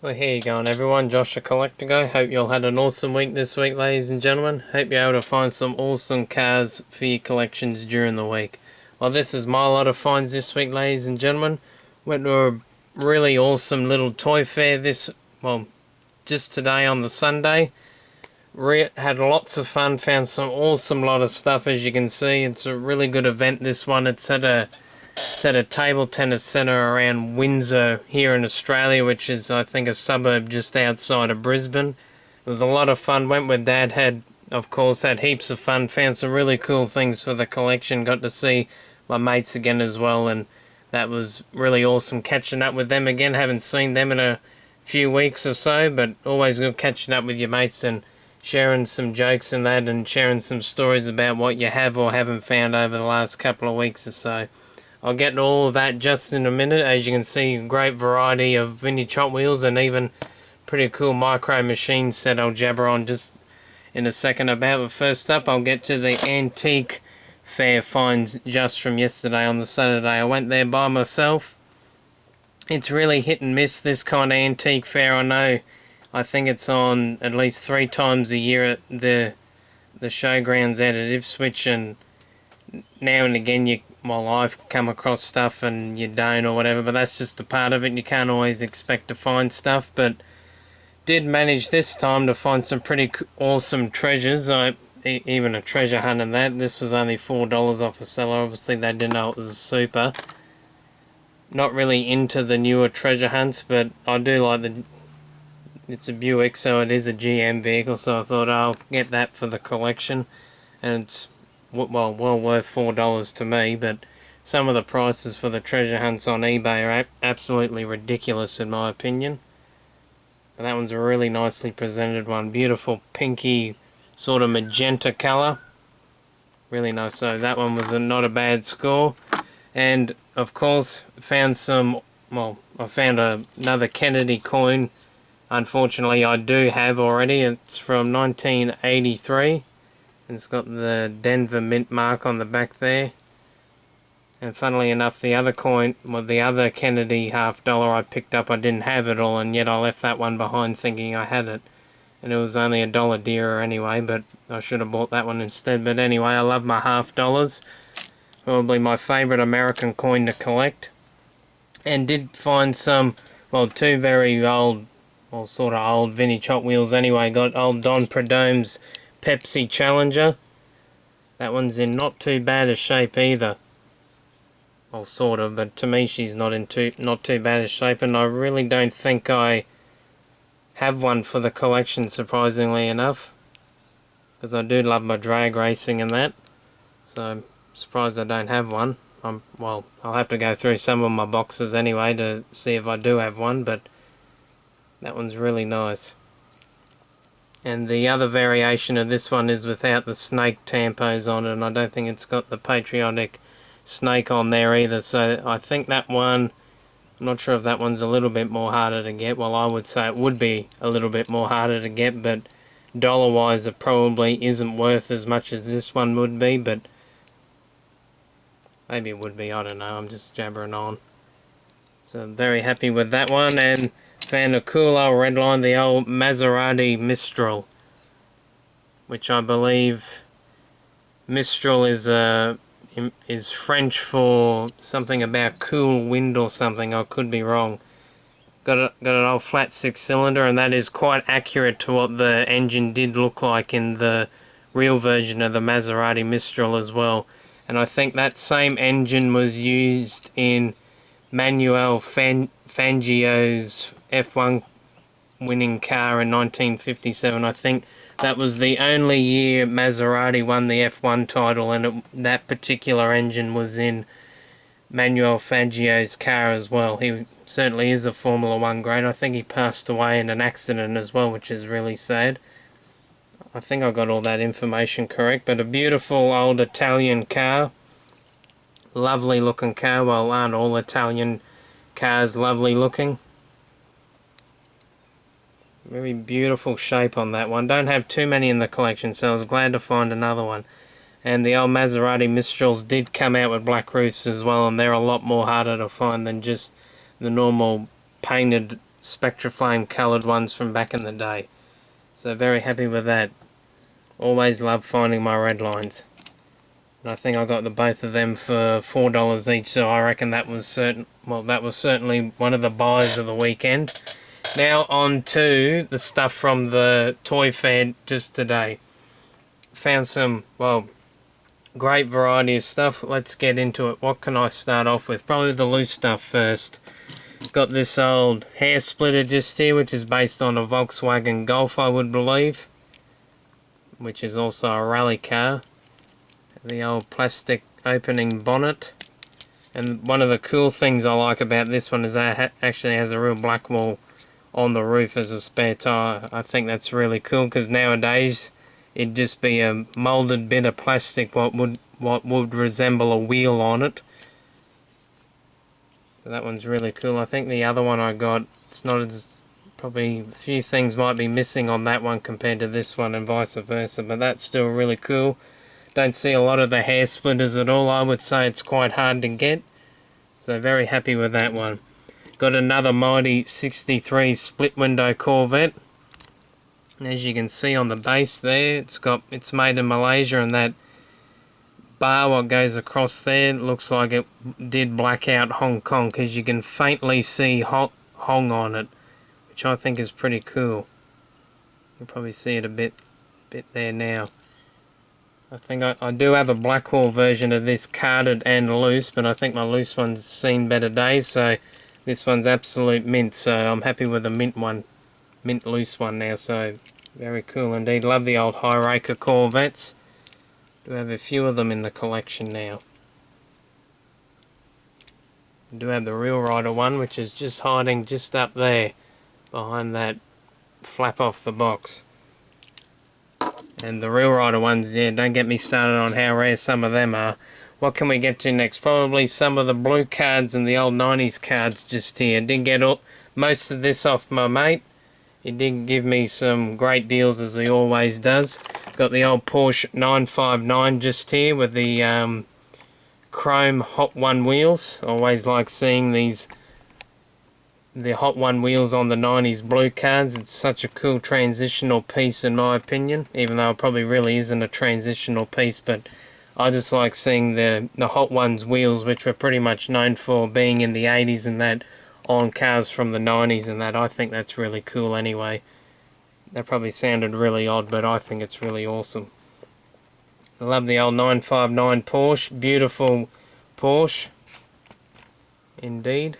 Well, here you going, everyone. Josh the Collector Guy. Hope you all had an awesome week this week, ladies and gentlemen. Hope you're able to find some awesome cars for your collections during the week. Well, this is my lot of finds this week, ladies and gentlemen. Went to a really awesome little toy fair just today on the Sunday. Had lots of fun, found some awesome lot of stuff, as you can see. It's a really good event, this one. It's at a table tennis centre around Windsor here in Australia, which is, I think, a suburb just outside of Brisbane. It was a lot of fun. Went with Dad. Had heaps of fun. Found some really cool things for the collection. Got to see my mates again as well, and that was really awesome catching up with them again. Haven't seen them in a few weeks or so, but always good catching up with your mates and sharing some jokes and that, and sharing some stories about what you have or haven't found over the last couple of weeks or so. I'll get to all of that just in a minute. As you can see, a great variety of vintage Hot Wheels and even pretty cool micro machine set I'll jabber on just in a second about. But first up, I'll get to the antique fair finds just from yesterday on the Saturday. I went there by myself. It's really hit and miss, this kind of antique fair. I think it's on at least 3 times a year at the showgrounds out at Ipswich, and now and again I've come across stuff and you don't or whatever, but that's just a part of it. You can't always expect to find stuff, but did manage this time to find some pretty awesome treasures. Even a treasure hunt and that. This was only $4 off a seller. Obviously they didn't know it was a super. Not really into the newer treasure hunts, but I do like it's a Buick, so it is a GM vehicle, so I thought I'll get that for the collection. And it's well worth $4 to me, but some of the prices for the treasure hunts on eBay are absolutely ridiculous in my opinion. But that one's a really nicely presented one. Beautiful pinky sort of magenta colour. Really nice. So that one was not a bad score. And of course found I found another Kennedy coin. Unfortunately I do have already. It's from 1983. It's got the Denver Mint mark on the back there. And funnily enough, the other Kennedy $50 I picked up, I didn't have it all, and yet I left that one behind thinking I had it. And it was only $1 dearer anyway, but I should have bought that one instead. But anyway, I love my $50. Probably my favourite American coin to collect. And did find some, two very old, sort of old vintage Hot Wheels anyway. Got old Don Prudhomme's Pepsi Challenger. That one's in not too bad a shape either. Well, sort of, but to me she's not too bad a shape, and I really don't think I have one for the collection, surprisingly enough, because I do love my drag racing and that. So I'm surprised I don't have one. I'll have to go through some of my boxes anyway to see if I do have one, but that one's really nice. And the other variation of this one is without the snake tampos on it, and I don't think it's got the patriotic snake on there either. So I think that one, I'm not sure if that one's a little bit more harder to get. Well, I would say it would be a little bit more harder to get, but dollar-wise it probably isn't worth as much as this one would be, but maybe it would be, I don't know, I'm just jabbering on. So I'm very happy with that one, and found a cool old Redline, the old Maserati Mistral, which I believe Mistral is French for something about cool wind or something. I could be wrong. Got an old flat 6-cylinder, and that is quite accurate to what the engine did look like in the real version of the Maserati Mistral as well. And I think that same engine was used in Manuel Fangio's F1 winning car in 1957. I think that was the only year Maserati won the F1 title, and that particular engine was in Manuel Fangio's car as well. He certainly is a Formula 1 great. I think he passed away in an accident as well, which is really sad. I think I got all that information correct, but a beautiful old Italian car. Lovely looking car. Well, aren't all Italian cars lovely looking? Very beautiful shape on that one. Don't have too many in the collection, so I was glad to find another one. And the old Maserati Mistrals did come out with black roofs as well, and they're a lot more harder to find than just the normal painted Spectraflame coloured ones from back in the day. So very happy with that. Always love finding my Redlines. And I think I got the both of them for $4 each, so I reckon that was certainly one of the buys of the weekend. Now on to the stuff from the toy fair just today. Found some, well, great variety of stuff. Let's get into it. What can I start off with? Probably the loose stuff first. Got this old hair splitter just here, which is based on a Volkswagen Golf, I would believe, which is also a rally car. The old plastic opening bonnet. And one of the cool things I like about this one is that it actually has a real black wall on the roof as a spare tyre. I think that's really cool, because nowadays it'd just be a moulded bit of plastic what would resemble a wheel on it. So that one's really cool. I think the other one I got, it's not as, probably a few things might be missing on that one compared to this one and vice versa, but that's still really cool. Don't see a lot of the hair splitters at all. I would say it's quite hard to get. So very happy with that one. Got another mighty 63 split window Corvette. And as you can see on the base there, it's made in Malaysia, and that bar what goes across there looks like it did black out Hong Kong, because you can faintly see Hong on it, which I think is pretty cool. You'll probably see it a bit there now. I think I do have a Blackwall version of this carded and loose, but I think my loose one's seen better days, so this one's absolute mint, so I'm happy with the mint loose one now, so very cool indeed. Love the old high raker Corvettes. Do have a few of them in the collection now. I do have the Real Rider one, which is just hiding just up there behind that flap off the box. And the Real Rider ones, yeah, don't get me started on how rare some of them are. What can we get to next? Probably some of the blue cards and the old 90s cards just here. Did get most of this off my mate. He did give me some great deals, as he always does. Got the old Porsche 959 just here with the chrome Hot One wheels. Always like seeing the Hot One wheels on the 90s blue cards. It's such a cool transitional piece in my opinion, even though it probably really isn't a transitional piece, but I just like seeing the Hot Ones wheels, which were pretty much known for being in the 80s and that, on cars from the 90s and that. I think that's really cool anyway. That probably sounded really odd, but I think it's really awesome. I love the old 959 Porsche. Beautiful Porsche indeed.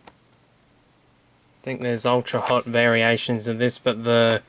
I think there's ultra hot variations of this, but the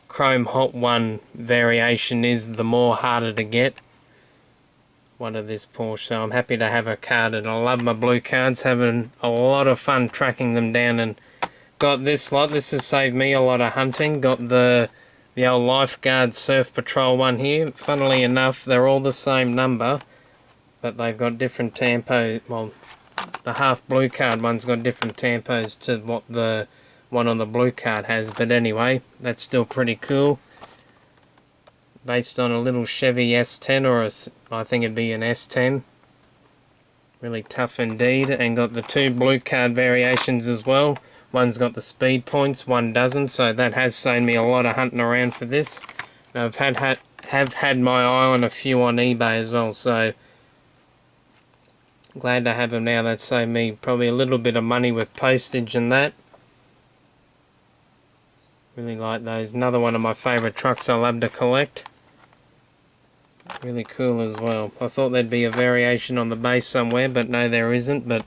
chrome Hot One variation is the more harder to get one of this Porsche, so I'm happy to have a card, and I love my blue cards, having a lot of fun tracking them down, and got this lot. This has saved me a lot of hunting. Got the old Lifeguard Surf Patrol one here. Funnily enough, they're all the same number, but they've got different tampos. Well, the half blue card one's got different tampos to what the one on the blue card has, but anyway, that's still pretty cool. Based on a little Chevy S10, or I think it'd be an S10. Really tough indeed, and got the two blue card variations as well. One's got the speed points, one doesn't, so that has saved me a lot of hunting around for this. I've had my eye on a few on eBay as well, so glad to have them now. That saved me probably a little bit of money with postage and that. Really like those. Another one of my favourite trucks I love to collect. Really cool as well. I thought there'd be a variation on the base somewhere, but no, there isn't. But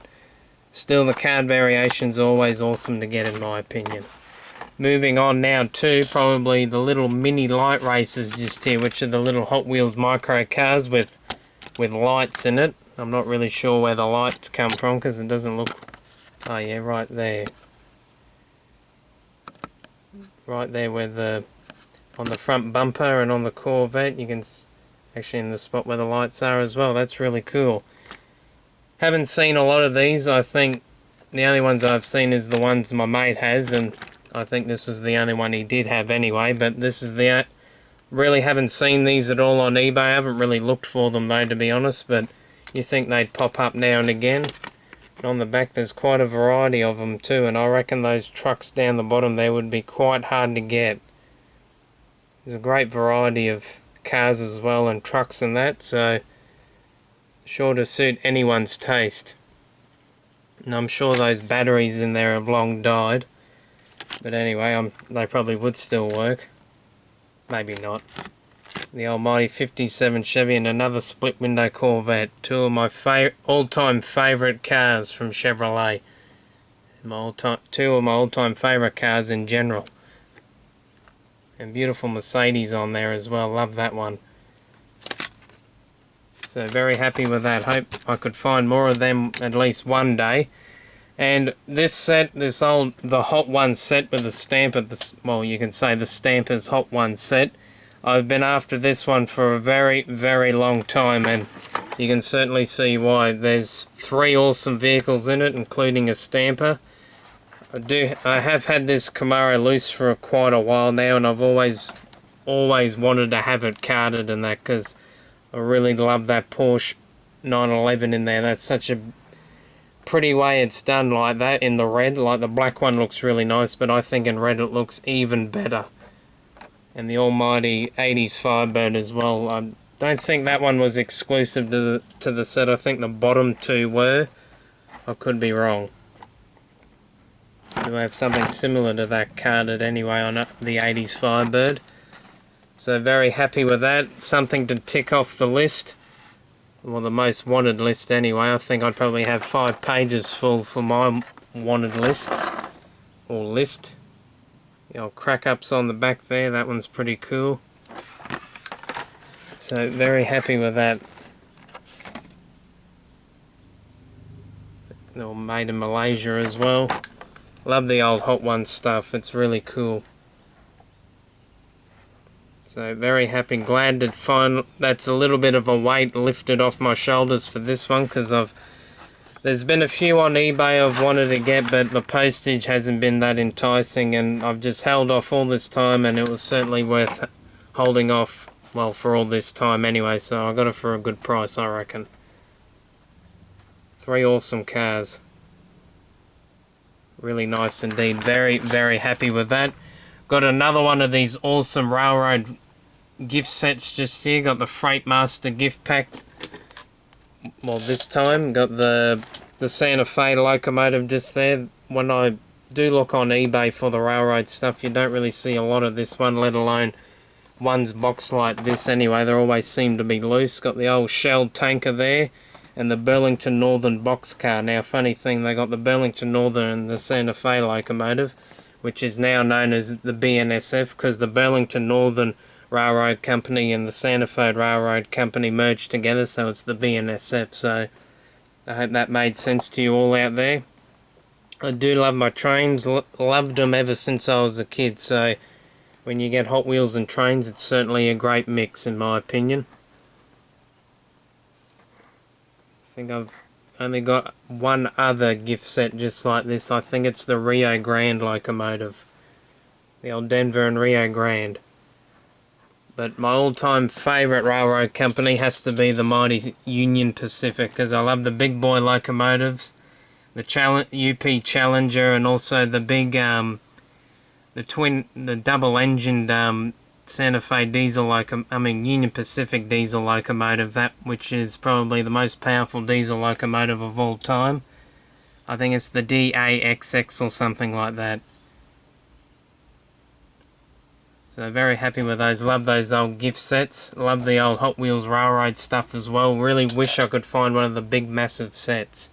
still, the card variation's always awesome to get, in my opinion. Moving on now to probably the little mini light races just here, which are the little Hot Wheels micro cars with lights in it. I'm not really sure where the lights come from, because it doesn't look... Oh yeah, right there. Right there where on the front bumper and on the Corvette, you can... Actually in the spot where the lights are as well. That's really cool. Haven't seen a lot of these. I think the only ones I've seen is the ones my mate has, and I think this was the only one he did have anyway, but this is the... Really haven't seen these at all on eBay. I haven't really looked for them though, to be honest, but you think they'd pop up now and again. On the back there's quite a variety of them too, and I reckon those trucks down the bottom there would be quite hard to get. There's a great variety of cars as well, and trucks and that, so sure to suit anyone's taste. And I'm sure those batteries in there have long died, but anyway, they probably would still work. Maybe not. The almighty 57 Chevy and another split window Corvette. Two of my all-time favourite cars from Chevrolet. Two of my all-time favourite cars in general. And beautiful Mercedes on there as well. Love that one. So very happy with that. Hope I could find more of them at least one day. And this set, the Hot One set with the stamper, well, you can say the Stamper's Hot One set. I've been after this one for a very, very long time, and you can certainly see why. There's 3 awesome vehicles in it, including a stamper. I have had this Camaro loose for quite a while now, and I've always wanted to have it carded and that, because I really love that Porsche 911 in there. That's such a pretty way it's done like that in the red. Like the black one looks really nice, but I think in red it looks even better. And the almighty 80s Firebird as well. I don't think that one was exclusive to the set. I think the bottom 2 were. I could be wrong. We have something similar to that carded anyway on the 80s Firebird. So very happy with that. Something to tick off the list. Well, the most wanted list anyway. I think I'd probably have 5 pages full for my wanted lists. Or list. The old crack-ups on the back there, that one's pretty cool. So, very happy with that. They're all made in Malaysia as well. Love the old Hot One stuff, it's really cool. So, very happy, glad to find that's a little bit of a weight lifted off my shoulders for this one, because there's been a few on eBay I've wanted to get, but the postage hasn't been that enticing, and I've just held off all this time, and it was certainly worth holding off, well, for all this time anyway, so I got it for a good price, I reckon. 3 awesome cars. Really nice indeed. Very, very happy with that. Got another one of these awesome railroad gift sets just here. Got the Freight Master gift pack. Well, this time got the Santa Fe locomotive just there. When I do look on eBay for the railroad stuff, you don't really see a lot of this one, let alone one's boxed like this anyway. They always seem to be loose. Got the old Shell tanker there and the Burlington Northern boxcar. Now, funny thing, they got the Burlington Northern and the Santa Fe locomotive, which is now known as the BNSF, because the Burlington Northern Railroad Company and the Santa Fe Railroad Company merged together, so it's the BNSF. So I hope that made sense to you all out there. I do love my trains, loved them ever since I was a kid, so when you get Hot Wheels and trains, it's certainly a great mix in my opinion. I think I've only got one other gift set just like this. I think it's the Rio Grande locomotive, the old Denver and Rio Grande. But my all-time favourite railroad company has to be the mighty Union Pacific, because I love the big boy locomotives, the UP Challenger, and also the big, the double-engined Santa Fe diesel Union Pacific diesel locomotive, which is probably the most powerful diesel locomotive of all time. I think it's the DAXX or something like that. So very happy with those. Love those old gift sets. Love the old Hot Wheels Railroad stuff as well. Really wish I could find one of the big massive sets.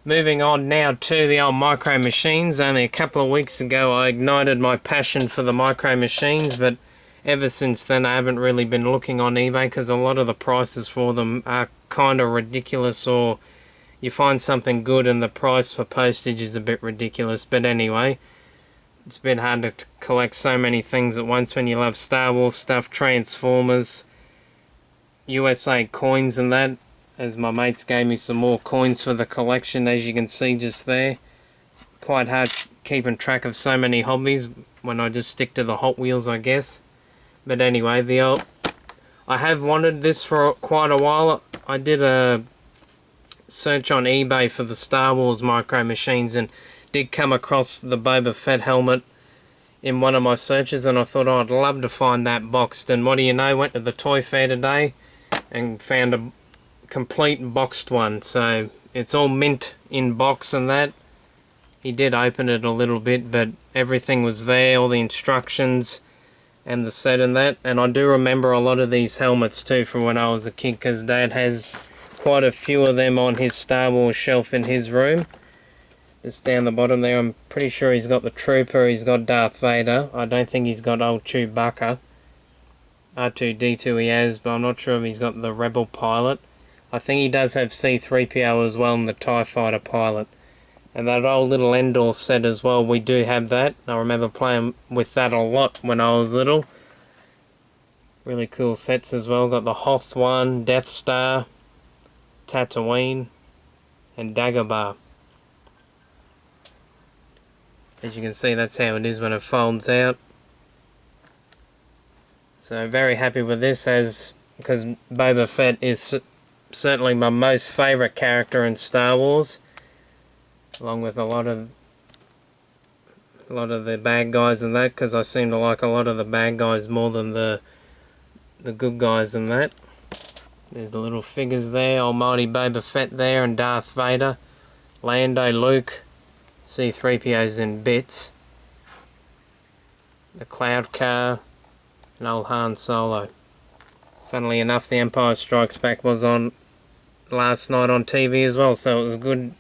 Moving on now to the old micro machines. Only a couple of weeks ago I ignited my passion for the micro machines, but ever since then I haven't really been looking on eBay, because a lot of the prices for them are kind of ridiculous, or you find something good and the price for postage is a bit ridiculous. But anyway, it's been hard to collect so many things at once when you love Star Wars stuff, Transformers, USA coins and that, as my mates gave me some more coins for the collection, as you can see just there. It's quite hard keeping track of so many hobbies when I just stick to the Hot Wheels, I guess. But anyway, I have wanted this for quite a while. I did a search on eBay for the Star Wars micro machines and did come across the Boba Fett helmet in one of my searches, and I thought, oh, I'd love to find that boxed. And what do you know, went to the toy fair today and found a complete boxed one. So it's all mint in box and that. He did open it a little bit, but everything was there, all the instructions and the set and that. And I do remember a lot of these helmets too from when I was a kid, because Dad has quite a few of them on his Star Wars shelf in his room. Just down the bottom there, I'm pretty sure he's got the Trooper, he's got Darth Vader. I don't think he's got old Chewbacca. R2-D2 he has, but I'm not sure if he's got the Rebel pilot. I think he does have C-3PO as well, and the TIE Fighter pilot. And that old little Endor set as well, we do have that. I remember playing with that a lot when I was little. Really cool sets as well. Got the Hoth one, Death Star, Tatooine, and Dagobah. As you can see, that's how it is when it folds out. So very happy with this, because Boba Fett is certainly my most favourite character in Star Wars, along with a lot of the bad guys and that, because I seem to like a lot of the bad guys more than the good guys and that. There's the little figures there, almighty Boba Fett there, and Darth Vader, Lando, Luke, C-3PO's in bits, the Cloud Car, and old Han Solo. Funnily enough, The Empire Strikes Back was on last night on TV as well, so it was good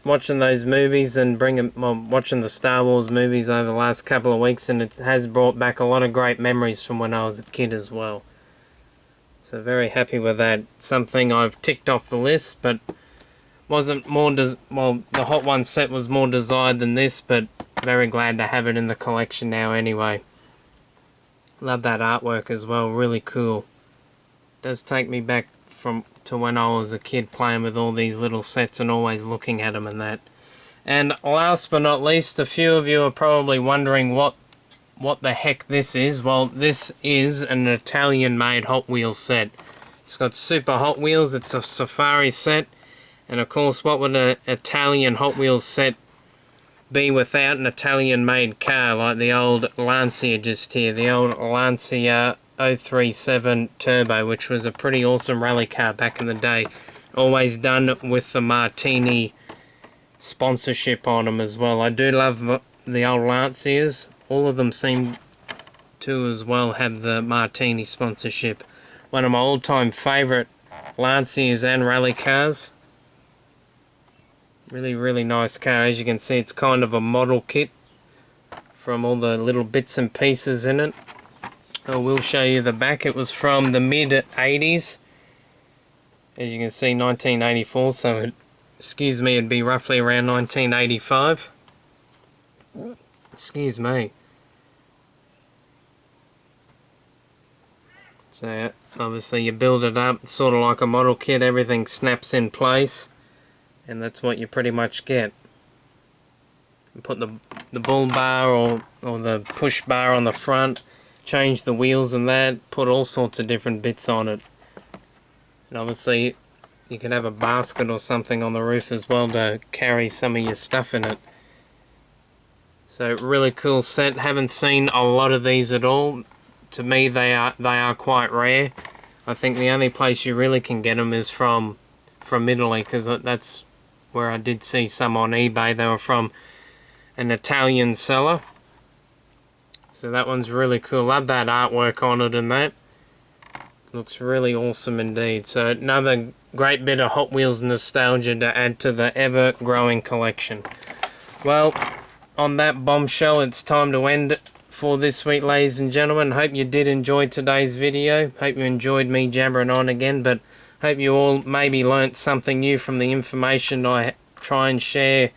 watching those movies and watching the Star Wars movies over the last couple of weeks, and it has brought back a lot of great memories from when I was a kid as well. So very happy with that. Something I've ticked off the list, but wasn't more the Hot One set was more desired than this, but very glad to have it in the collection now anyway. Love that artwork as well, really cool. Does take me back to when I was a kid playing with all these little sets and always looking at them and that. And last but not least, a few of you are probably wondering what the heck this is. Well, this is an Italian-made Hot Wheels set. It's got Super Hot Wheels, it's a safari set. And of course, what would an Italian Hot Wheels set be without an Italian-made car like the old Lancia just here, the old Lancia 037 Turbo, which was a pretty awesome rally car back in the day. Always done with the Martini sponsorship on them as well. I do love the old Lancias. All of them seem to as well have the Martini sponsorship. One of my all-time favourite Lancias and rally cars. Really, really nice car. As you can see, it's kind of a model kit from all the little bits and pieces in it. I will show you the back. It was from the mid-80s. As you can see, 1984, so excuse me, it'd be roughly around 1985. Excuse me. So, obviously you build it up, sort of like a model kit, everything snaps in place. And that's what you pretty much get. You put the bull bar or the push bar on the front, change the wheels and that, put all sorts of different bits on it. And obviously you can have a basket or something on the roof as well to carry some of your stuff in it. So really cool set. Haven't seen a lot of these at all. To me they are quite rare. I think the only place you really can get them is from Italy, because that's where I did see some on eBay. They were from an Italian seller. So that one's really cool. Love that artwork on it and that. Looks really awesome indeed. So another great bit of Hot Wheels nostalgia to add to the ever-growing collection. Well, on that bombshell, it's time to end for this week, ladies and gentlemen. Hope you did enjoy today's video. Hope you enjoyed me jabbering on again, but hope you all maybe learnt something new from the information I try and share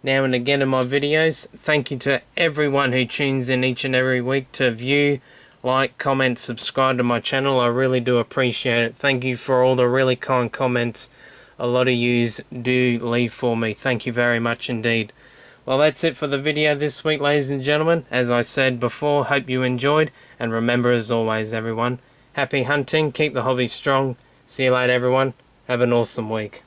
now and again in my videos. Thank you to everyone who tunes in each and every week to view, like, comment, subscribe to my channel. I really do appreciate it. Thank you for all the really kind comments a lot of yous do leave for me. Thank you very much indeed. Well, that's it for the video this week, ladies and gentlemen. As I said before, hope you enjoyed, and remember, as always, everyone, happy hunting, keep the hobby strong. See you later, everyone. Have an awesome week.